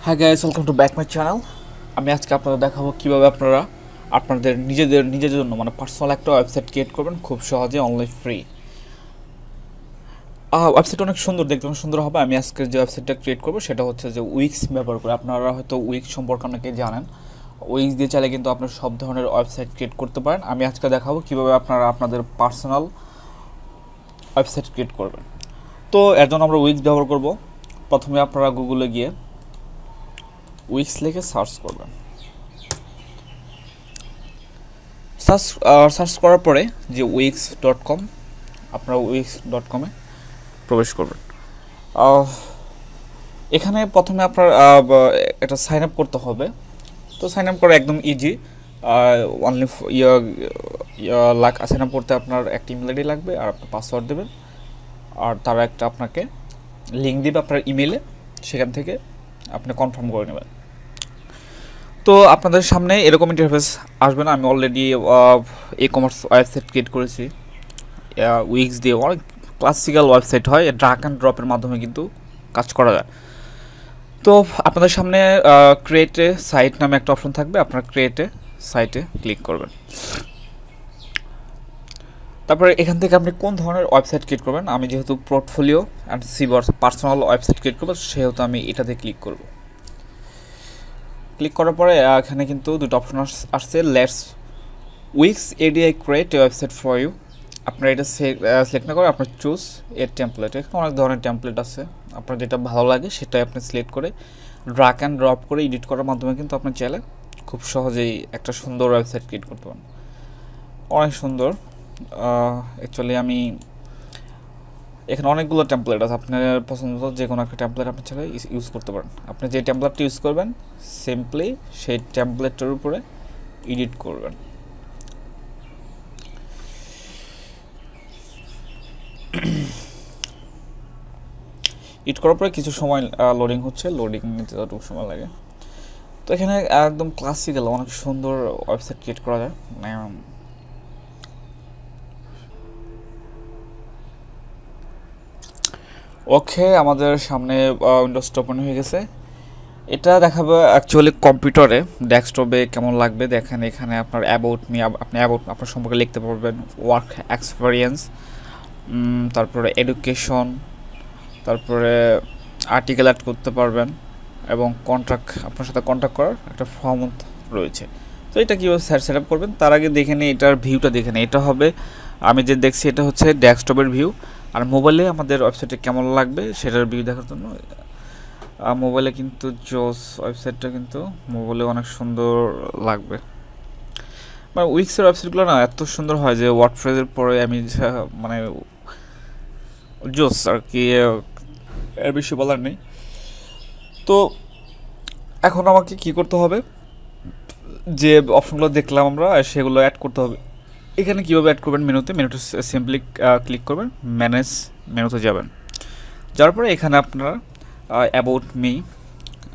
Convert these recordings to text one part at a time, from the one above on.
Hi guys, welcome to back my channel. আমি আজকে আপনাদের দেখাবো কীভাবে আপনারা আপনাদের নিজেদের জন্য মানে পার্সোনাল একটা ওয়েবসাইট ক্রিয়েট করবেন খুব সহজে, অনলি ফ্রি। ওয়েবসাইট অনেক সুন্দর, দেখতে অনেক সুন্দর হবে। আমি আজকে যে ওয়েবসাইটটা ক্রিয়েট করবো সেটা হচ্ছে যে উইক্স ব্যবহার করে। আপনারা হয়তো উইক্স সম্পর্কে অনেকে জানেন। উইক্স দিয়ে চাইলে কিন্তু আপনার সব ধরনের ওয়েবসাইট ক্রিয়েট করতে পারেন। আমি আজকে দেখাবো কীভাবে আপনারা আপনাদের পার্সোনাল ওয়েবসাইট ক্রিয়েট করবেন। তো এর জন্য আমরা উইক্স ব্যবহার করব। প্রথমে আপনারা গুগলে গিয়ে উইক্স লিখে সার্চ করবেন। সার্চ করার পরে যে wix.com, আপনারা wix.com-এ প্রবেশ করবেন। এখানে প্রথমে আপনার একটা সাইন আপ করতে হবে। তো সাইন আপ করা একদম ইজি। অনলি সাইন আপ করতে আপনার একটা ইমেল আইডি লাগবে আর আপনার পাসওয়ার্ড দেবেন, আর তারা একটা আপনাকে লিঙ্ক দিবে আপনার ইমেলে, সেখান থেকে আপনি কনফার্ম করে নেবেন। তো আপনাদের সামনে এরকম ইন্টারফেস আসবে না। আমি already e commerce website create করেছি উইক্স দিয়ে। অনেক ক্লাসিক্যাল ওয়েবসাইট হয়, ড্রাগ অ্যান্ড ড্রপের মাধ্যমে কিন্তু কাজ করা যায়। তো আপনাদের সামনে ক্রিয়েটে সাইট নামে একটা অপশন থাকবে, আপনার ক্রিয়েটে সাইটে ক্লিক করবেন। তারপরে এখান থেকে আপনি কোন ধরনের ওয়েবসাইট ক্রিয়েট করবেন। আমি যেহেতু পোর্টফোলিও অ্যান্ড সিভার পার্সোনাল ওয়েবসাইট ক্রিয়েট করবো, সেহেতু আমি এটাতে ক্লিক করব। ক্লিক করার পরে এখানে কিন্তু দুটো অপশন আসছে, let's Wix ADI create website for you. আপনার এটা সিলেক্ট না করে আপনার চুজ এর টেমপ্লেট। এখানে অনেক ধরনের টেমপ্লেট আছে, আপনার যেটা ভালো লাগে সেটাই আপনি সিলেক্ট করে ড্রাগ অ্যান্ড ড্রপ করে এডিট করার মাধ্যমে কিন্তু আপনি চাইলে খুব সহজেই একটা সুন্দর ওয়েবসাইট ক্রিয়েট করতে পারেন। অনেক সুন্দর। অ্যাকচুয়ালি আমি এখানে অনেকগুলো টেমপ্লেট আছে, আপনার পছন্দ যে কোনো একটা টেমপ্লেট আপনি চাইলে ইউজ করতে পারেন। আপনি যে টেমপ্লেটটি ইউজ করবেন সিম্পলি সেই টেমপ্লেটটার উপরে এডিট করবেন। এডিট করার পরে কিছু সময় লোডিং হচ্ছে, লোডিং নিতে যতটুকু সময় লাগে। তো এখানে একদম ক্লাসিক্যাল অনেক সুন্দর ওয়েবসাইট ক্রিয়েট করা যায়। ওকে, আমাদের সামনে উইন্ডোজটা ওপেন হয়ে গেছে। এটা দেখাবো অ্যাকচুয়ালি কম্পিউটারে, ডেস্কটপে কেমন লাগবে দেখেন। এখানে আপনার অ্যাবাউট মি, আপনি অ্যাবাউট আপনার সম্পর্কে লিখতে পারবেন, ওয়ার্ক এক্সপিরিয়েন্স, তারপরে এডুকেশন, তারপরে আর্টিকেল অ্যাড করতে পারবেন, এবং কন্ট্রাক্ট, আপনার সাথে কন্ট্যাক্ট করার একটা ফর্ম রয়েছে। তো এটা কীভাবে সেট আপ করবেন তার আগে দেখে নিই এটার ভিউটা দেখে নিই। এটা হবে, আমি যে দেখছি এটা হচ্ছে ডেস্কটপের ভিউ, আর মোবাইলে আমাদের ওয়েবসাইটে কেমন লাগবে সেটার ভিউ দেখার জন্য মোবাইলে কিন্তু জোস ওয়েবসাইটটা কিন্তু মোবাইলে অনেক সুন্দর লাগবে। মানে উইক্সের ওয়েবসাইটগুলো না এত সুন্দর হয় যে ওয়ার্ডপ্রেসের পরে আমি মানে জোস আর কি, এর বেশি বলার নেই। তো এখন আমাকে কি করতে হবে, যে অপশনগুলো দেখলাম আমরা সেগুলো অ্যাড করতে হবে। এখানে কীভাবে অ্যাড করবেন, মেনুতে সিম্পলি ক্লিক করবেন, ম্যানেজ মেনুতে যাবেন। যাওয়ার পরে এখানে আপনারা অ্যাবাউট মি,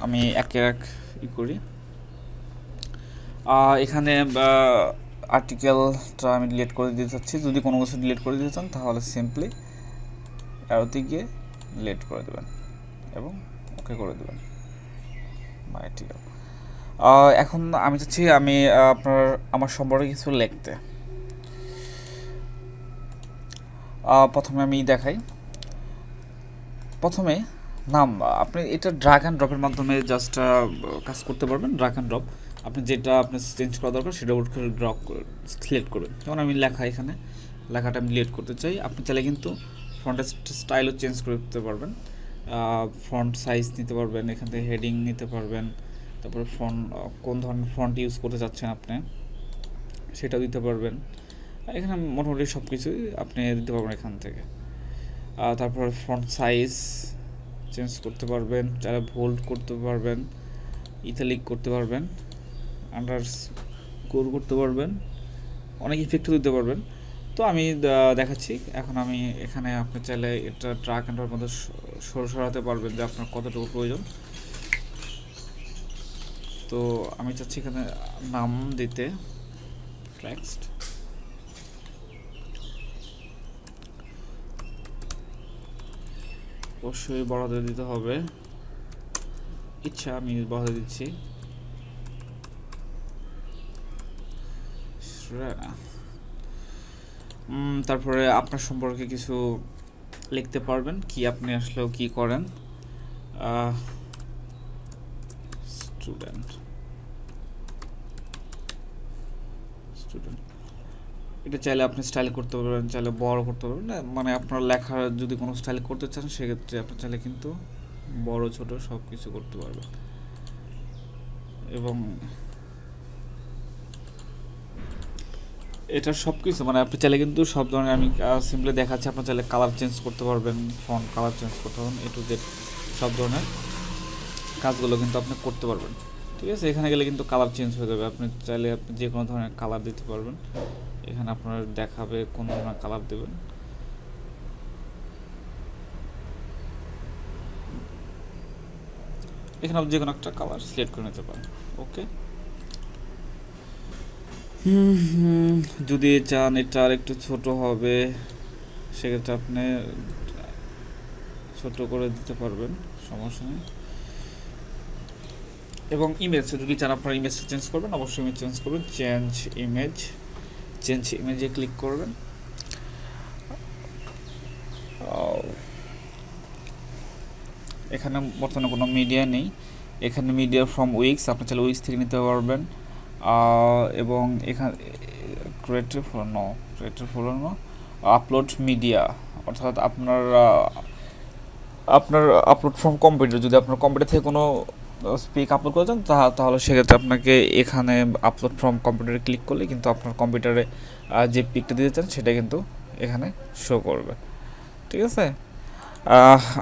আমি এক করি। এখানে আর্টিকেলটা আমি ডিলিট করে দিতে চাচ্ছি। যদি কোনো কিছু ডিলিট করে দিতে চান তাহলে সিম্পলি অ্যারোতে গিয়ে ডিলিট করে দেবেন এবং ওকে করে দেবেন আর্টিকেল। এখন আমি চাচ্ছি আমি আমার সম্পর্কে কিছু লিখতে। প্রথমে আমি দেখাই। প্রথমে নাম, আপনি এটা ড্রাগ অ্যান্ড ড্রপের মাধ্যমে জাস্ট কাজ করতে পারবেন। ড্রাগ অ্যান্ড ড্রপ, আপনি যেটা আপনার চেঞ্জ করা দরকার সেটা উঠ করে ড্রপ সিলেক্ট করবেন। যেমন আমি লেখা, এখানে লেখাটা আমি ডিলিট করতে চাই। আপনি চাইলে কিন্তু ফন্টের স্টাইলও চেঞ্জ করতে পারবেন, ফন্ট সাইজ নিতে পারবেন, এখান থেকে হেডিং নিতে পারবেন, তারপরে কোন ধরনের ফন্ট ইউজ করতে চাচ্ছেন আপনি সেটাও দিতে পারবেন। এখানে মোটামুটি সব কিছুই আপনি দিতে পারবেন এখান থেকে। তারপর ফন্ট সাইজ চেঞ্জ করতে পারবেন, যারা ভোল্ড করতে পারবেন, ইটালিক করতে পারবেন, আন্ডারস্কোর করতে পারবেন, অনেক ইফেক্টও দিতে পারবেন। তো আমি দেখাচ্ছি। এখন আমি এখানে আপনি চাইলে এটা ট্রাক অ্যান্ড মধ্যে সরাতে পারবেন যে আপনার কতটুকু প্রয়োজন। তো আমি চাচ্ছি এখানে নাম দিতে, টেক্সট, অবশ্যই বড় দিতে হবে। ইচ্ছা আমি বলে দিচ্ছি। তারপরে আপনার সম্পর্কে কিছু লিখতে পারবেন, কি আপনি আসলেও কি করেন। স্টুডেন্ট স্টুডেন্ট এটা চাইলে আপনি স্টাইল করতে পারবেন, চাইলে বড় করতে পারবেন, মানে আপনার লেখার যদি কোনো স্টাইল করতে চান সেক্ষেত্রে আপনি চাইলে কিন্তু বড় ছোট সব কিছু করতে পারবেন। এবং এটা সব কিছু মানে আপনি চাইলে কিন্তু সব ধরনের, আমি সিম্পলি দেখাচ্ছি, আপনার চাইলে কালার চেঞ্জ করতে পারবেন, ফন্ট কালার চেঞ্জ করতে পারবেন, এ টু জেড সব ধরনের কাজগুলো কিন্তু আপনি করতে পারবেন। ঠিক আছে, এখানে গেলে কিন্তু কালার চেঞ্জ হয়ে যাবে, আপনি চাইলে আপনি যে কোনো ধরনের কালার দিতে পারবেন। এখানে আপনার দেখাবে কোন ধরনের কালার দেবেন। এখানে আপনি যে কোনো একটা কালার সিলেক্ট করে নিতে পারেন। ওকে, যদি চান এটা আর একটু ছোট হবে সেক্ষেত্রে আপনি ছোট করে দিতে পারবেন, সমস্যা নেই। এবং ইমেজ যদি চান আপনার ইমেজটা চেঞ্জ করবেন, অবশ্যই ইমেজ চেঞ্জ করবেন, চেঞ্জ ইমেজে ক্লিক করবেন। এখানে বর্তমানে কোনো মিডিয়া নেই, এখানে মিডিয়া ফ্রম উইক্স, আপনি চাইলে উইক্স থেকে নিতে পারবেন। এবং এখানে ক্রিয়েটিভ নো আপলোড মিডিয়া, অর্থাৎ আপনার আপলোড ফ্রম কম্পিউটার, যদি আপনার কম্পিউটার থেকে কোনো স্পিক আপলোড করেছেন তাহলে সেক্ষেত্রে আপনাকে এখানে আপলোড ফ্রম কম্পিউটারে ক্লিক করলে কিন্তু আপনার কম্পিউটারে যে পিকটা দিতে চান সেটা কিন্তু এখানে শো করবে। ঠিক আছে,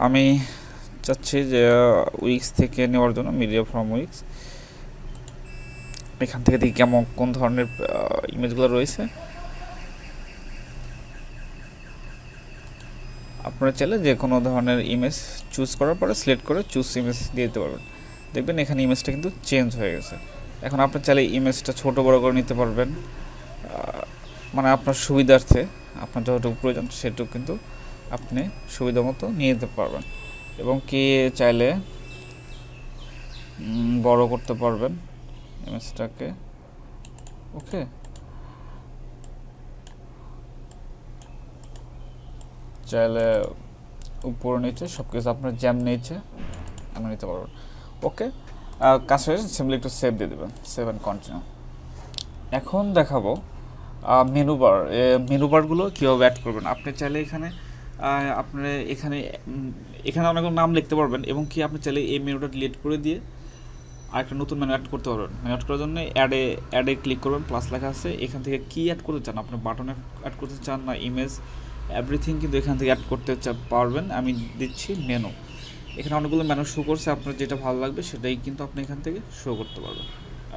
আমি চাচ্ছি যে উইক্স থেকে নেওয়ার জন্য, মিডিয়া ফ্রম উইক্স, এখান থেকে দেখি কেমন কোন ধরনের ইমেজগুলো রয়েছে। আপনারা চাইলে যে কোনো ধরনের ইমেজ চুজ করার পরে সিলেক্ট করে চুজ ইমেজ দিয়ে দিতে পারবেন, দেখবেন এখানে ইমেজটা কিন্তু চেঞ্জ হয়ে গেছে। এখন আপনি চাইলে ইমেজটা ছোট বড় করে নিতে পারবেন, মানে আপনার সুবিধার্থে আপনার যতটুকু প্রয়োজন সেটুকু কিন্তু আপনি সুবিধা মতো নিয়ে যেতে পারবেন। এবং কি চাইলে বড় করতে পারবেন ইমেজটাকে। ওকে, চাইলে উপর নিচে সব কিছু আপনার জ্যাম নিচে আমি নিতে পারবেন। ওকে, কাজ শেষ, সিম্পলি একটু সেভ দিয়ে দেবেন, সেভ অ্যান্ড কন্টিনিউ। এখন দেখাবো মেনু বারগুলো কীভাবে অ্যাড করবেন। আপনি চাইলে এখানে আপনার এখানে অনেকগুলো নাম লিখতে পারবেন, এবং কি আপনি চাইলে এই মেনুটা ডিলিট করে দিয়ে আরেকটা নতুন মেনু অ্যাড করতে পারবেন। মেনু অ্যাড করার জন্য অ্যাডে ক্লিক করবেন, প্লাস লেখা আছে, এখান থেকে কি অ্যাড করতে চান, আপনি বাটনে অ্যাড করতে চান না ইমেজ, এভরিথিং কিন্তু এখান থেকে অ্যাড করতে পারবেন। আমি দিচ্ছি মেনু, এখানে অনেকগুলো মেনু শো করছে, আপনার যেটা ভালো লাগবে সেটাই কিন্তু আপনি এখান থেকে শো করতে পারবেন।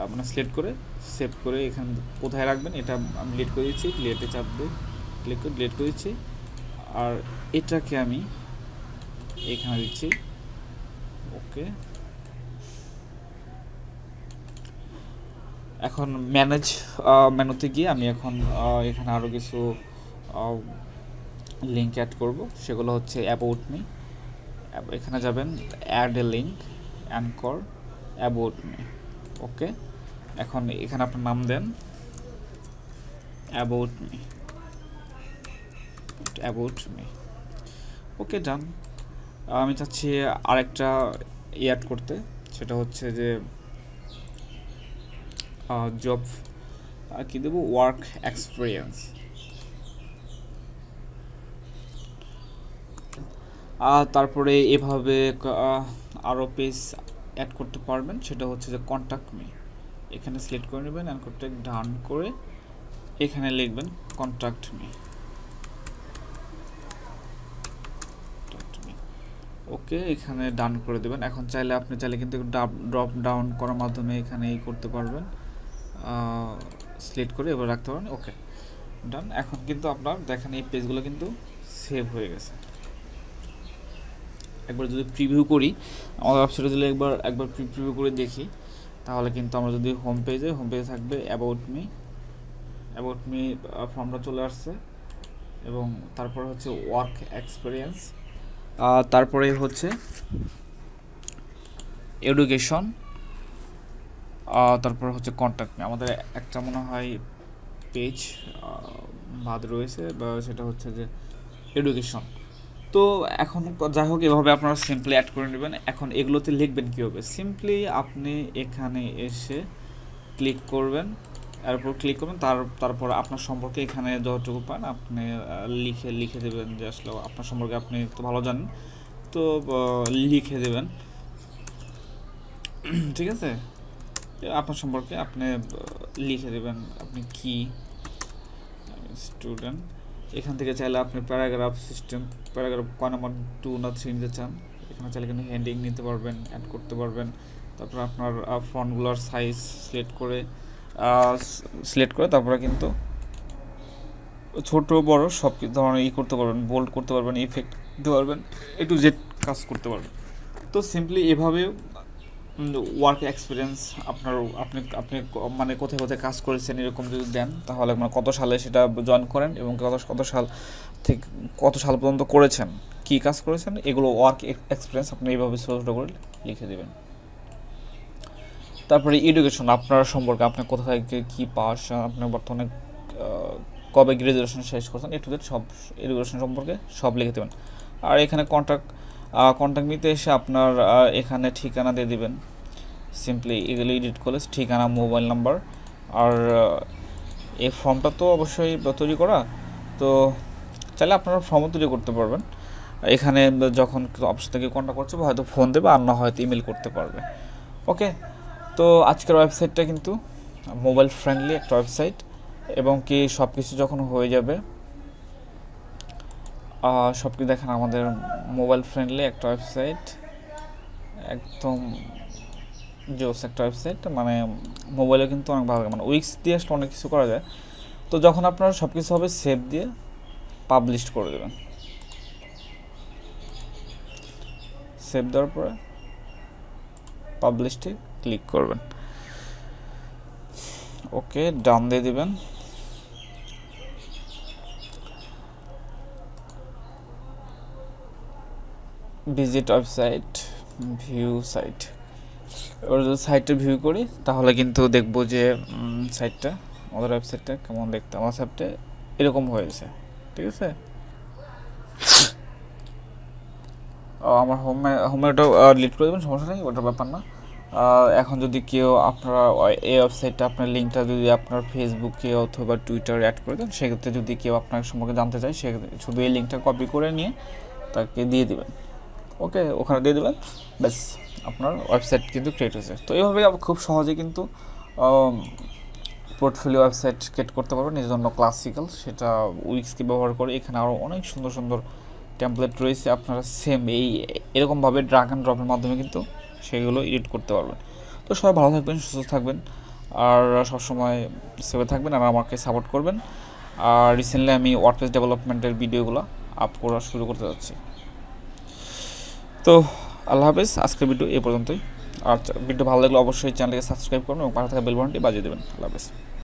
আপনার সিলেক্ট করে সেভ করে এখানে কোথায় রাখবেন এটা আমি ডিলিট করে দিচ্ছি, ডিলিটে চাপ দিয়ে ক্লিক করে ডিলিট করে দিচ্ছি। আর এটাকে আমি এখানে দিচ্ছি। ওকে, এখন ম্যানেজ মেনুতে গিয়ে আমি এখন এখানে আরও কিছু লিঙ্ক অ্যাড করব, সেগুলো হচ্ছে অ্যাবাউট মি, এখানে যাবেন add a link, anchor, about me. Okay, এখন এখানে আপনার নাম দেন অ্যাবাউট মি। ওকে, ডান। আমি চাচ্ছি আরেকটা অ্যাড করতে, সেটা হচ্ছে যে জব কি দেবো, ওয়ার্ক এক্সপিরিয়েন্স। তারপরে এভাবে আরও পেজ অ্যাড করতে পারবেন, সেটা হচ্ছে যে কন্ট্যাক্ট মি, এখানে সিলেক্ট করে নেবেন, অ্যান্ড কন্ট্যাক্ট ডান করে এখানে লিখবেন কন্ট্যাক্ট মি। ওকে, এখানে ডান করে দেবেন। এখন চাইলে আপনি কিন্তু ড্রপ ডাউন করার মাধ্যমে এখানে করতে পারবেন, সিলেক্ট করে এবার রাখতে পারেন। ওকে, ডান। এখন কিন্তু আপনার দেখেন এই পেজগুলো কিন্তু সেভ হয়ে গেছে। একবার যদি প্রিভিউ করি, আমাদের ওয়েবসাইটে যদি একবার প্রিভিউ করে দেখি, তাহলে কিন্তু আমরা যদি হোম পেজে থাকবে অ্যাবাউট মি ফর্মটা চলে আসছে, এবং তারপরে হচ্ছে ওয়ার্ক এক্সপিরিয়েন্স, তারপরে হচ্ছে এডুকেশন, তারপর হচ্ছে কন্ট্যাক্ট মি। আমাদের একটা মনে হয় পেজ বাদ রয়েছে, বা সেটা হচ্ছে যে এডুকেশন। তো এখন যাই হোক, এভাবে আপনারা সিম্পলি অ্যাড করে নেবেন। এখন এগুলোতে লিখবেন কীভাবে? সিম্পলি আপনি এখানে এসে ক্লিক করবেন, এরপর ক্লিক করবেন, তারপর আপনার সম্পর্কে এখানে যতটুকু পান আপনি লিখে দেবেন, যে আসলে আপনার সম্পর্কে আপনি তো ভালো জানেন, তো লিখে দেবেন, ঠিক আছে? আপনার সম্পর্কে আপনি লিখে দেবেন আপনি কি স্টুডেন্ট। এখান থেকে চাইলে আপনি প্যারাগ্রাফ সিস্টেম, প্যারাগ্রাফ ক নাম্বার 2 না 3 নিতে চান, এখানে চাইলে কিন্তু হেডিং নিতে পারবেন, অ্যাড করতে পারবেন। তারপর আপনার ফন্টগুলোর সাইজ সিলেক্ট করে তারপরে কিন্তু ছোট বড় সব ধরনের করতে পারবেন, বোল্ড করতে পারবেন, ইফেক্ট দিতে পারবেন, এ টু জেড কাজ করতে পারবেন। তো সিম্পলি এভাবে ওয়ার্ক এক্সপিরিয়েন্স আপনি মানে কোথায় কোথায় কাজ করেছেন এরকম যদি দেন, তাহলে মানে কত সালে সেটা জয়েন করেন এবং কত সাল থেকে কত সাল পর্যন্ত করেছেন, কী কাজ করেছেন, এগুলো ওয়ার্ক এক্সপিরিয়েন্স আপনি এইভাবে ছোটো করে লিখে দেবেন। তারপরে এডুকেশন, আপনার সম্পর্কে, আপনি কোথা থেকে কী পাস, আপনি বর্তমানে কবে গ্র্যাজুয়েশন শেষ করছেন, একটু সব এডুকেশন সম্পর্কে সব লিখে দেবেন। আর এখানে কন্ট্যাক্ট মিতে এসে আপনার এখানে ঠিকানা দিয়ে দিবেন। সিম্পলি এগুলো এডিট করলে ঠিকানা, মোবাইল নাম্বার, আর এই ফর্মটা তো অবশ্যই তৈরি করা, তো চাইলে আপনারা ফর্মও তৈরি করতে পারবেন। এখানে যখন অফিস থেকে কন্ট্যাক্ট করছে হয়তো ফোন দেবে, আর না হয়তো ইমেল করতে পারবে। ওকে, তো আজকের ওয়েবসাইটটা কিন্তু মোবাইল ফ্রেন্ডলি একটা ওয়েবসাইট, এবং কি সব কিছু যখন হয়ে যাবে সব কিছু দেখেন আমাদের মোবাইল ফ্রেন্ডলি একটা ওয়েবসাইট, একদম জোস একটা ওয়েবসাইট, মানে মোবাইলে কিন্তু অনেক ভালো, মানে উইক্স দিয়ে আসলে অনেক কিছু করা যায়। তো যখন আপনারা সব কিছু হবে সেভ দিয়ে পাবলিশ করে দেবেন, সেভ দেওয়ার পরে পাবলিশে ক্লিক করবেন, ওকে ডান দিয়ে দিবেন। ভিজিট ওয়েবসাইট, ভিউ সাইট, এবার যদি সাইটটা ভিউ করি তাহলে কিন্তু দেখবো যে সাইটটা, আমাদের ওয়েবসাইটটা কেমন দেখতে, আমার সাইটটা এরকম হয়েছে, ঠিক আছে? আমার হোমটা ডিলিট করে দেবেন, সমস্যা নেই, ওটার ব্যাপার না। এখন যদি কেউ আপনারা এই ওয়েবসাইটটা আপনার লিঙ্কটা যদি আপনার ফেসবুকে অথবা টুইটারে অ্যাড করে দেন, সেক্ষেত্রে যদি কেউ আপনার সম্পর্কে জানতে চায়, সেক্ষেত্রে শুধু এই লিঙ্কটা কপি করে নিয়ে তাকে দিয়ে দিবেন, ওকে, ওখানে দিয়ে দেবেন, ব্যাস আপনার ওয়েবসাইট কিন্তু ক্রিয়েট হয়েছে। তো এইভাবে খুব সহজে কিন্তু পোর্টফোলিও ওয়েবসাইট ক্রিয়েট করতে পারবেন নিজের জন্য, ক্লাসিক্যাল, সেটা উইক্সকে ব্যবহার করে। এখানে আরও অনেক সুন্দর সুন্দর টেমপ্লেট রয়েছে, আপনারা সেম এরকমভাবে ড্রাগ অ্যান্ড ড্রপের মাধ্যমে কিন্তু সেগুলো এডিট করতে পারবেন। তো সবাই ভালো থাকবেন, সুস্থ থাকবেন, আর সবসময় সেভে থাকবেন, আর আমাকে সাপোর্ট করবেন। আর রিসেন্টলি আমি ওয়ার্ডপ্রেস ডেভেলপমেন্টের ভিডিওগুলো আপ করা শুরু করতে যাচ্ছি। তো আল্লাহ হাফেজ, আজকের ভিডিও এই পর্যন্তই। আর ভিডিও ভালো লাগলে অবশ্যই চ্যানেলকে সাবস্ক্রাইব করুন এবং পাশে থাকা বেল বাটনটি বাজিয়ে দেবেন। আল্লাহ হাফেজ।